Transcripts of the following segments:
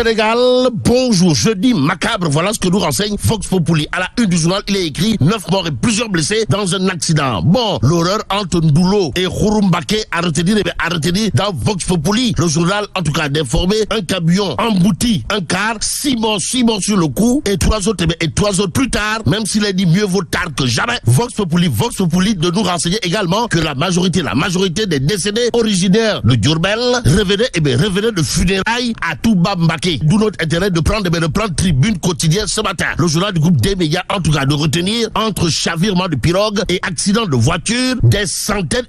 Sénégal, bonjour. Jeudi macabre, voilà ce que nous renseigne Vox Populi. À la une du journal, il est écrit 9 morts et plusieurs blessés dans un accident. Bon, l'horreur entre Ndoulo et Khouroumbake a retenu dans Vox Populi. Le journal, en tout cas, d'informer un camion embouti, un car, 6 morts sur le coup, et 3 autres plus tard, même s'il est dit mieux vaut tard que jamais. Vox Populi de nous renseigner également que la majorité des décédés originaires de Diourbel revenaient de funérailles à Touba Mbaké. D'où notre intérêt de prendre tribune quotidienne ce matin. Le journal du groupe des médias, en tout cas, de retenir entre chavirement de pirogue et accident de voiture, des centaines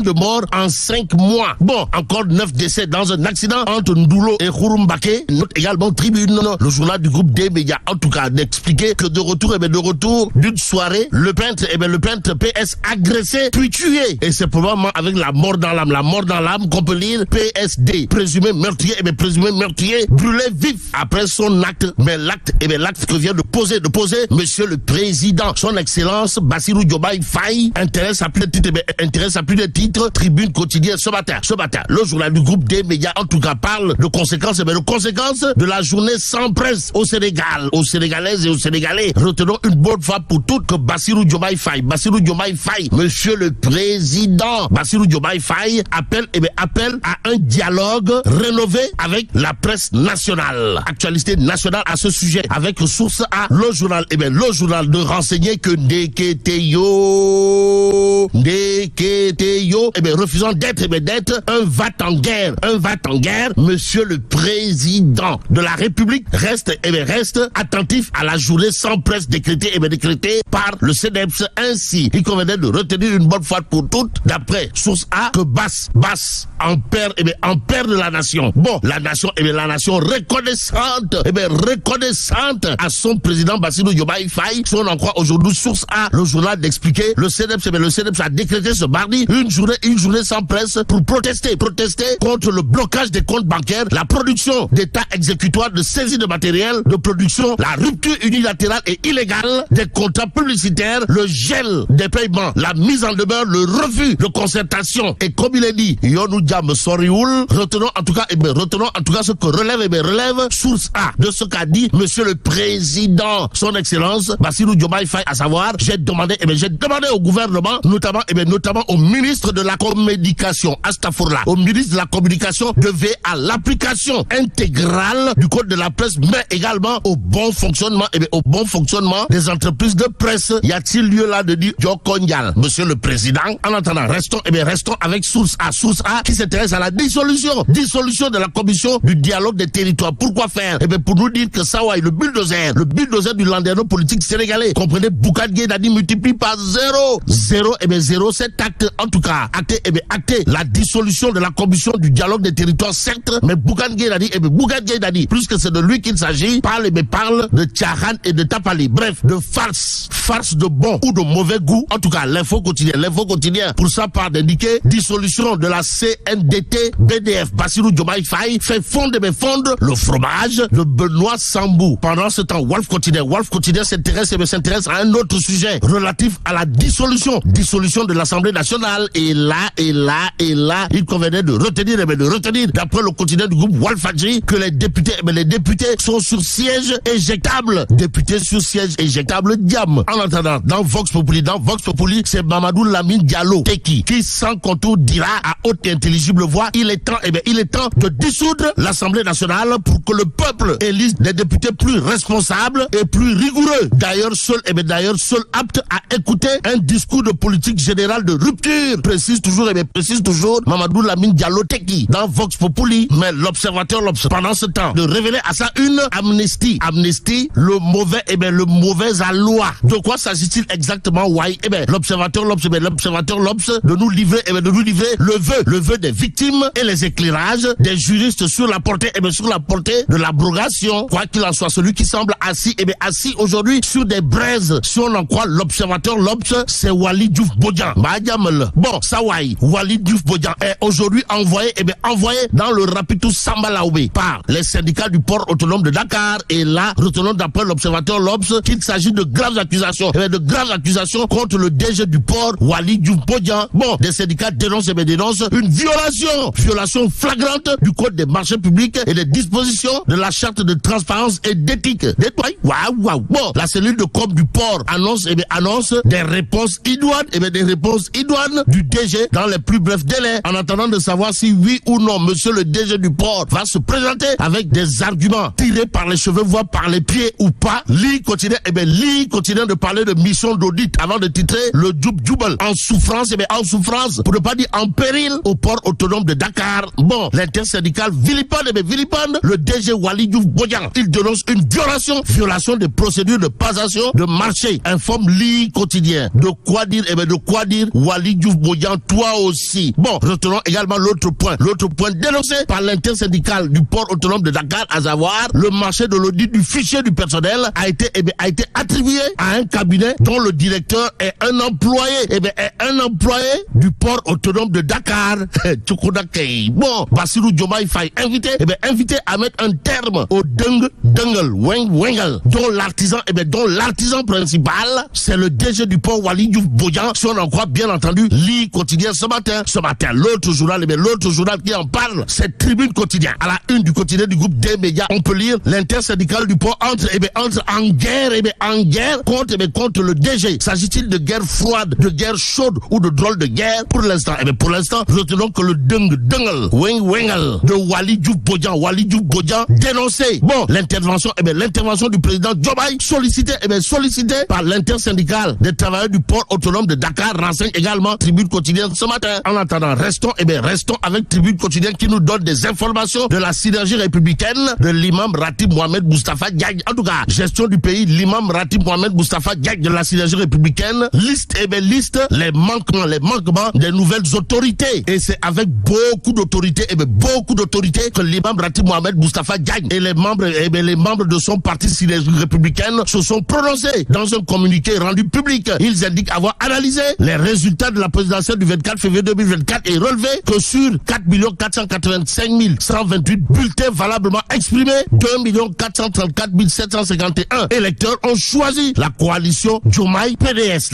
de morts en 5 mois. Bon, encore 9 décès dans un accident entre Ndoulo et Khouroumbake. Note également tribune. Le journal du groupe des médias, en tout cas, d'expliquer que de retour d'une soirée, le peintre PS agressé puis tué. Et c'est probablement avec la mort dans l'âme qu'on peut lire PSD, présumé meurtrier, brûlé vif après son acte. Mais l'acte que vient de poser Monsieur le Président, son Excellence Bassirou Diomaye Faye, intéresse à plus de titres, tribune quotidienne ce matin. Le journal du groupe des médias, en tout cas, parle de conséquences, de la journée sans presse au Sénégal, aux Sénégalaises et aux Sénégalais. Retenons une bonne fois pour toutes que Bassirou Diomaye Faye, Monsieur le Président, Bassirou Diomaye Faye appelle à un dialogue rénové avec la presse nationale. Actualité nationale à ce sujet, avec source à le journal de renseigner que Ndeketeyo, refusant d'être un va-t-en-guerre. Monsieur le Président de la République reste attentif à la journée sans presse décrétée par le CNEPS. Ainsi, il convenait de retenir une bonne fois pour toutes, d'après source A, que Bass en père de la nation. Bon, la nation reconnaissante à son président Bassirou Diomaye Faye. Si on en croit aujourd'hui, source A, le journal d'expliquer, le CNEPS a décrété ce mardi une journée sans presse pour protester contre le blocage des comptes bancaires, la production d'états exécutoires de saisie de matériel de production, la rupture unilatérale et illégale des contrats publicitaires, le gel des paiements, la mise en demeure, le refus de concertation. Et comme il est dit, Yonou Diam Sorioul, retenons en tout cas ce que relève source A de ce qu'a dit Monsieur le Président, son Excellence Bassirou Diomaye Faye, à savoir, j'ai demandé au gouvernement, notamment au ministre de la Communication, au ministre de la Communication, de veiller à l'application intégrale du code de la presse, mais également au bon fonctionnement des entreprises de presse. Y a-t-il lieu là de dire Djokonyal, Monsieur le Président? En attendant, restons avec source A qui s'intéresse à la dissolution de la commission du dialogue des territoires. Pourquoi faire? Pour nous dire que ça, le bulldozer du landerneau politique sénégalais, comprenez, Bougane Gueye Dany multiplie par zéro, cet acte, en tout cas, acté la dissolution de la commission du dialogue des territoires, certes, mais Bougane Gueye Dany, plus que c'est de lui qu'il s'agit, parle de Tcharan et de Tapali, bref, de farce de bon ou de mauvais goût. En tout cas, l'info quotidien, pour ça part d'indiquer dissolution de la CNDT BDF. Bassirou Diomaye Faye fait fondre le fromage de Benoît Sambou. Pendant ce temps, Wolf quotidien s'intéresse à un autre sujet relatif à la dissolution de l'Assemblée nationale. Et là, il convenait de retenir, d'après le quotidien du groupe Walfadji, que les députés sont sur siège éjectable. Députés sur siège éjectable, diam. En attendant, dans Vox Populi, c'est Mamadou Lamine Diallo qui sans contour dira à haute et intelligible voix, il est temps de dissoudre l'Assemblée nationale pour que le peuple élise des députés plus responsables et plus rigoureux. D'ailleurs, seul apte à écouter un discours de politique générale de rupture. Précise toujours Mamadou Lamine Diallo Teki dans Vox Populi. Mais l'observateur pendant ce temps de révéler à sa une amnistie, le mauvais à loi. De quoi s'agit-il exactement? L'observateur de nous livrer le vœu des victimes et les éclairages des juristes sur la portée de l'abrogation. Quoi qu'il en soit, celui qui semble assis aujourd'hui sur des braises, si on en croit l'observateur, c'est Waly Diouf Bodian. Bon, ça Waly Diouf Bodian est aujourd'hui envoyé dans le Rapitou Sambalaoubé par les syndicats du port autonome de Dakar. Et là, retenons d'après l'observateur qu'il s'agit de graves accusations contre le DG du port, Waly Diouf Bodian. Bon, des syndicats dénoncent une violation flagrante du code des marchés publics et des dispositions de la charte de transparence et d'éthique. Waouh. Bon, la cellule de com du port annonce des réponses idoines, des réponses idoines du DG dans les plus brefs délais, en attendant de savoir si oui ou non monsieur le DG du port va se présenter avec des arguments tirés par les cheveux, voire par les pieds ou pas. Lee continue de parler de mission d'audit avant de titrer le Djoubal en souffrance, pour ne pas dire en péril au port autonome de Dakar. Bon, l'intersyndicale vilipende le DG Waly Diouf Bodian. Il dénonce une violation des procédures de passation de marché. Informe Lee quotidien. De quoi dire Waly Diouf Bodian, toi aussi. Bon, retenons également l'autre point dénoncé par l'intersyndicale du port autonome de Dakar, à savoir le marché de l'audit du fichier du personnel a été attribué à un cabinet dont le directeur est un employé du port autonome de Dakar. Bon, Bassirou Diomaye Faye invité à mettre un terme au Dengel Wengel, dont l'artisan principal, c'est le DG du port Waly Diouf Bodian, si on en croit bien entendu Lee quotidien ce matin. L'autre journal qui en parle, c'est Tribune quotidien. À la une du quotidien du groupe des médias, on peut lire l'intersyndicale du port entre en guerre contre le DG. S'agit-il de guerre froide, de guerre chaude ou de drôle de guerre? Pour l'instant, retenons que le Dengel Wengel de Waly Diouf Bodian dénoncé. Bon, l'intervention du président Diomaye sollicité par l'intersyndicale des travailleurs du port autonome de Dakar, renseigne également Tribune quotidienne ce matin. En attendant, restons avec Tribune quotidienne qui nous donne des informations de la synergie républicaine de l'imam Ratib Mohamed Moustapha Diagne. En tout cas, gestion du pays, l'imam Ratib Mohamed Moustapha Diagne de la synergie républicaine liste les manquements des nouvelles autorités. Et c'est avec beaucoup d'autorité que l'imam Ratib Mohamed Moustapha Diagne et les membres de son parti synergie républicaine se sont prononcés dans un communiqué rendu public. Ils indiquent avoir analysé les résultats de la présidentielle du 24 février 2024 et relevé que sur 4 485 128 bulletins valablement exprimés, 2 434 751 électeurs ont choisi la coalition Diomaye PDS.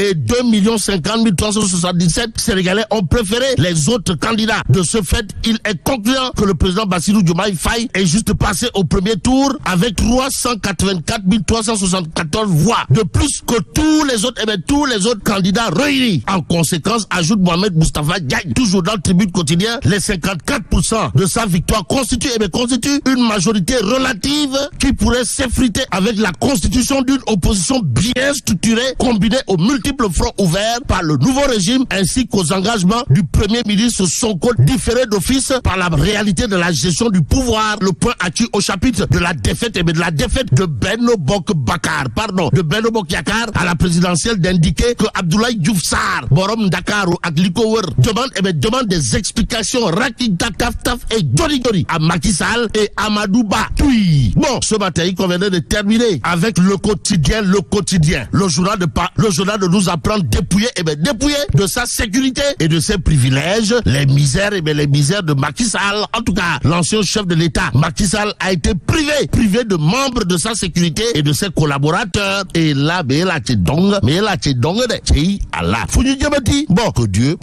Et 2 50 377 Sénégalais ont préféré les autres candidats. De ce fait, il est concluant que le président Bassirou Diomaye Faye est juste passé au premier tour avec 384 374 voix. De plus que tous les autres candidats réunis. En conséquence, ajoute Mohamed Moustapha Diagne, toujours dans le Tribune quotidien, les 54% de sa victoire constitue une majorité relative qui pourrait s'effriter avec la constitution d'une opposition bien structurée, combinée aux multiples fronts ouverts par le nouveau régime ainsi qu'aux engagements du Premier ministre Sonko, différé d'office par la réalité de la gestion du pouvoir. Le point acquis au chapitre de la défaite de Benno Bokk Yakaar à la présidentielle d'indiquer que Abdoulaye Diouf Sarr, Borom Ndakaaru ak liko wër demande des explications rakitaf et joli à Macky Sall et Amadou Ba. Puis, bon, ce matin, il convenait de terminer avec le quotidien. Le journal de nous apprendre dépouillé de sa sécurité et de ses privilèges, les misères de Macky Sall. En tout cas, l'ancien chef de l'État, Macky Sall, a été privé de membres de sa sécurité et de ses collaborateurs. Et là, mais là, c'est donc, Allah. Bon, que Dieu